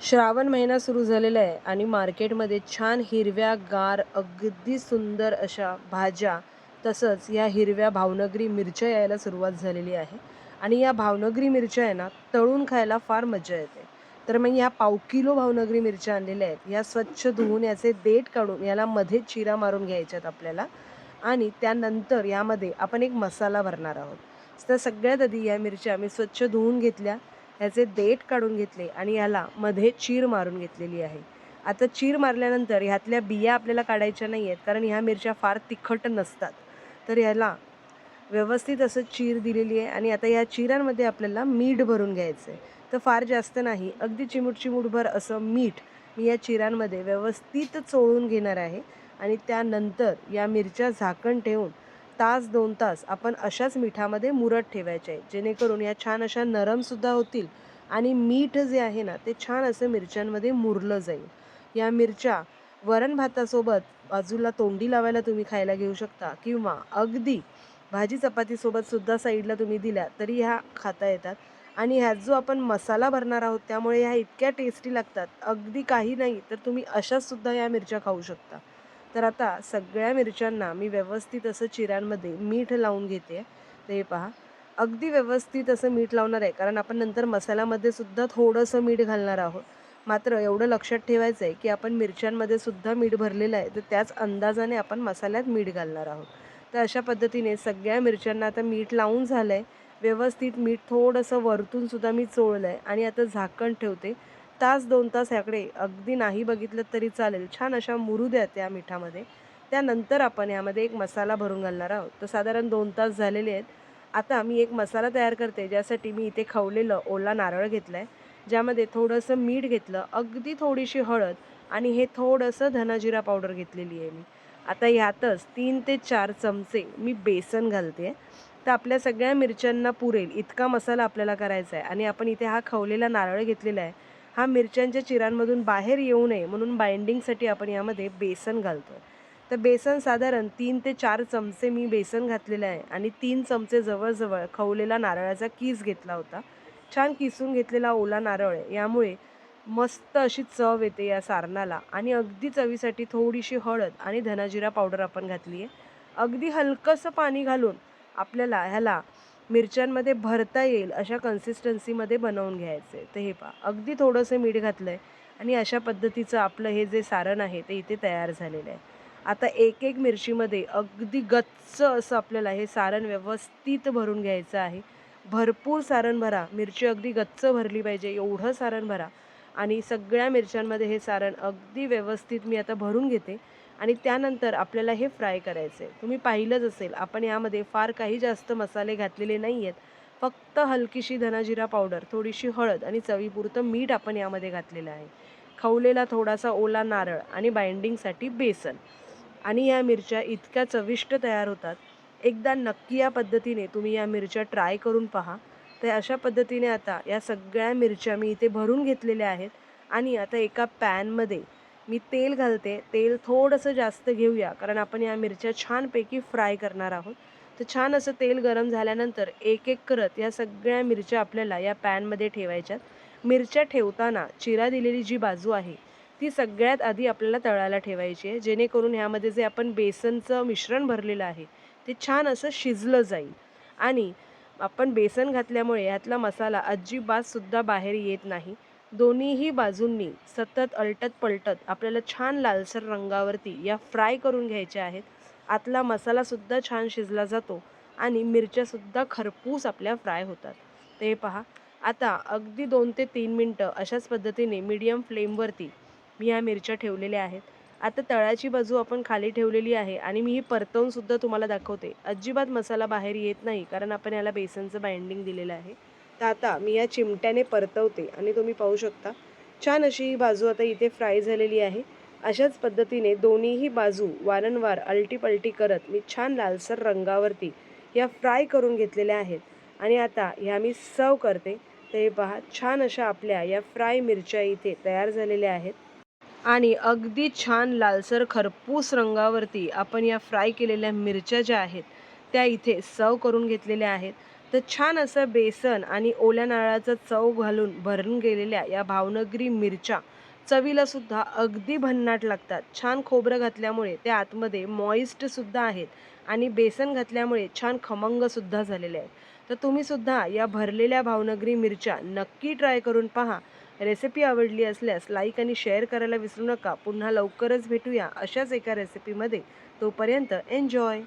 श्रावण महिना सुरू झालेला आहे आणि मार्केटमध्ये छान हिरव्यागार अगदी सुंदर अशा भाज्या तसंच या हिरव्या भावनगरी मिरच्या यायला सुरुवात झालेली आहे. आणि या भावनगरी मिरच्या आहे ना, तळून खायला फार मजा येते. तर मग ह्या पाव किलो भावनगरी मिरच्या आणलेल्या आहेत. या स्वच्छ धुवून याचे देठ काढून याला मध्ये चिरा मारून घ्यायच्यात आपल्याला. आणि त्यानंतर यामध्ये आपण एक मसाला भरणार आहोत. तर सगळ्यात आधी या मिरच्या मी स्वच्छ धुवून घेतल्या, ह्याचे देठ काढून घेतले आणि याला मध्ये चीर मारून घेतलेली आहे. आता चीर मारल्यानंतर ह्यातल्या बिया आपल्याला काढायच्या नाही आहेत, कारण ह्या मिरच्या फार तिखट नसतात. तर ह्याला व्यवस्थित असं चीर दिलेली आहे आणि आता या चिरांमध्ये आपल्याला मीठ भरून घ्यायचं आहे. तर फार जास्त नाही, अगदी चिमूटभर असं मीठ मी या चिरांमध्ये व्यवस्थित चोळून घेणार आहे. आणि त्यानंतर या मिरच्या झाकण ठेवून तास 2 तास आपण अशाच मिठामध्ये मुरत ठेवायच्या आहेत, जेणेकरून या छान अशा नरमसुद्धा होतील आणि मीठ जे आहे ना, ते छान असं मिरच्यांमध्ये मुरलं जाईल. या मिरच्या वरण भातासोबत बाजूला तोंडी लावायला तुम्ही खायला घेऊ शकता किंवा अगदी भाजी चपातीसोबत सुद्धा साईडला तुम्ही दिल्या तरी ह्या खाता येतात. आणि ह्यात जो आपण मसाला भरणार आहोत त्यामुळे ह्या इतक्या टेस्टी लागतात. अगदी काही नाही तर तुम्ही अशाच सुद्धा या मिरच्या खाऊ शकता. तर आता सगळ्या मिरच्यांना मी व्यवस्थित असं चिऱ्यांमध्ये मीठ लावून घेते. तर हे पहा, अगदी व्यवस्थित असं मीठ लावणार आहे, कारण आपण नंतर मसाल्यामध्ये सुद्धा थोडंसं मीठ घालणार आहोत. मात्र एवढं लक्षात ठेवायचं आहे, की आपण मिरच्यांमध्ये सुद्धा मीठ भरलेलं आहे, तर त्याच अंदाजाने आपण मसाल्यात मीठ घालणार आहोत. तर अशा पद्धतीने सगळ्या मिरच्यांना आता मीठ लावून झालं आहे. व्यवस्थित मीठ थोडंसं वरतून सुद्धा मी चोळलं आहे आणि आता झाकण ठेवते. तास 2 तास ह्याकडे अगदी नाही बघितलं तरी चालेल. छान अशा मुरू द्या त्या मिठामध्ये. त्यानंतर आपण यामध्ये एक मसाला भरून घालणार आहोत. तर साधारण 2 तास झालेले आहेत. आता मी एक मसाला तयार करते, ज्यासाठी मी इथे खवलेलं ओला नारळ घेतला आहे, ज्यामध्ये थोडंसं मीठ घेतलं, अगदी थोडीशी हळद आणि हे थोडंसं धना पावडर घेतलेली आहे मी. आता ह्यातच 3 ते 4 चमचे मी बेसन घालते. तर आपल्या सगळ्या मिरच्यांना पुरेल इतका मसाला आपल्याला करायचा आहे आणि आपण इथे हा खवलेला नारळ घेतलेला आहे. हा मिरच्यांच्या चिरांमधून बाहेर येऊ नये म्हणून बाइंडिंगसाठी आपण यामध्ये बेसन घालतो. तर बेसन साधारण 3 ते 4 चमचे मी बेसन घातलेलं आहे आणि 3 चमचे जवळ खवलेला नारळाचा कीस घेतला होता. छान किसून घेतलेला ओला नारळ आहे. यामुळे मस्त अशी चव येते या सारणाला. आणि अगदी चवीसाठी थोडीशी हळद आणि धना पावडर आपण घातली आहे. अगदी हलकंसं पाणी घालून आपल्याला ह्याला मिरच्यांमध्ये भरता येईल अशा कन्सिस्टन्सीमध्ये बनवून घ्यायचं आहे. तर हे पहा, अगदी थोडंसं मीठ घातलं आहे आणि अशा पद्धतीचं आपलं हे जे सारण आहे ते इथे तयार झालेलं आहे. आता एक मिरचीमध्ये अगदी गच्च असं आपल्याला हे सारण व्यवस्थित भरून घ्यायचं आहे. भरपूर सारण भरा, मिरची अगदी गच्च भरली पाहिजे एवढं सारण भरा. आणि सगळ्या मिरच्यांमध्ये हे सारण अगदी व्यवस्थित मी आता भरून घेते. आणि त्यानंतर आपल्याला हे फ्राय करायचं आहे. तुम्ही पाहिलंच असेल, आपण यामध्ये फार काही जास्त मसाले घातलेले नाही आहेत. फक्त हलकीशी धना पावडर, थोडीशी हळद आणि चवीपुरतं मीठ आपण यामध्ये घातलेलं आहे. खवलेला थोडासा ओला नारळ आणि बाइंडिंगसाठी बेसन. आणि या मिरच्या इतक्या चविष्ट तयार होतात. एकदा नक्की या पद्धतीने तुम्ही या मिरच्या ट्राय करून पहा. तर अशा पद्धतीने आता या सगळ्या मिरच्या मी इथे भरून घेतलेल्या आहेत. आणि आता एका पॅनमध्ये मी तेल घालते. तेल थोडंसं जास्त घेऊया, कारण आपण या मिरच्या छानपैकी फ्राय करणार आहोत. तर छान असं तेल गरम झाल्यानंतर एक करत या सगळ्या मिरच्या आपल्याला या पॅनमध्ये ठेवायच्यात. मिरच्या ठेवताना चिरा दिलेली जी बाजू आहे ती सगळ्यात आधी आपल्याला तळायला ठेवायची आहे, जेणेकरून ह्यामध्ये जे आपण बेसनचं मिश्रण भरलेलं आहे ते छान असं शिजलं जाईल. आणि आपण बेसन घातल्यामुळे यातला मसाला अजिबातसुद्धा बाहेर येत नाही. दोन्हीही बाजूंनी सतत अलटत-पलटत आपल्याला छान लालसर रंगावरती या फ्राय करून घ्यायच्या आहेत. आतला मसालासुद्धा छान शिजला जातो आणि मिरच्यासुद्धा खरपूस आपल्या फ्राय होतात. ते पहा, आता अगदी 2 ते 3 मिनटं अशाच पद्धतीने मीडियम फ्लेमवरती मी ह्या मिरच्या ठेवलेल्या आहेत. आता तळाची बाजू आपण खाली ठेवलेली आहे आणि मी ही परतवूनसुद्धा तुम्हाला दाखवते. अजिबात मसाला बाहेर येत नाही, कारण आपण याला बेसनचं बाइंडिंग दिलेलं आहे. तर आता मी या चिमट्याने परतवते आणि तुम्ही पाहू शकता छान अशी ही बाजू आता इथे फ्राय झालेली आहे. अशाच पद्धतीने दोन्हीही बाजू वारंवार अलटी-पलटी करत मी छान लालसर रंगावरती या फ्राय करून घेतलेल्या आहेत. आणि आता ह्या मी सर्व करते. तर हे पहा, छान अशा आपल्या या फ्राय मिरच्या इथे तयार झालेल्या आहेत. आणि अगदी छान लालसर खरपूस रंगावरती आपण या फ्राय केलेल्या मिरच्या ज्या आहेत त्या इथे सर्व करून घेतलेल्या आहेत. तर छान असं बेसन आणि ओल्या नारळाचा चव घालून भरून गेलेल्या या भावनगरी मिरच्या चवीला सुद्धा अगदी भन्नाट लागतात. छान खोबरं घातल्यामुळे ते आतमध्ये मॉइस्ट सुद्धा आहेत आणि बेसन घातल्यामुळे छान खमंग सुद्धा झालेले आहेत. तर तुम्ही सुद्धा या भरलेल्या भावनगरी मिरच्या नक्की ट्राय करून पहा. रेसिपी आवडली असल्यास लाईक आणि शेअर करायला विसरू नका. पुन्हा लवकरच भेटूया अशाच एका रेसिपीमध्ये. तोपर्यंत एन्जॉय.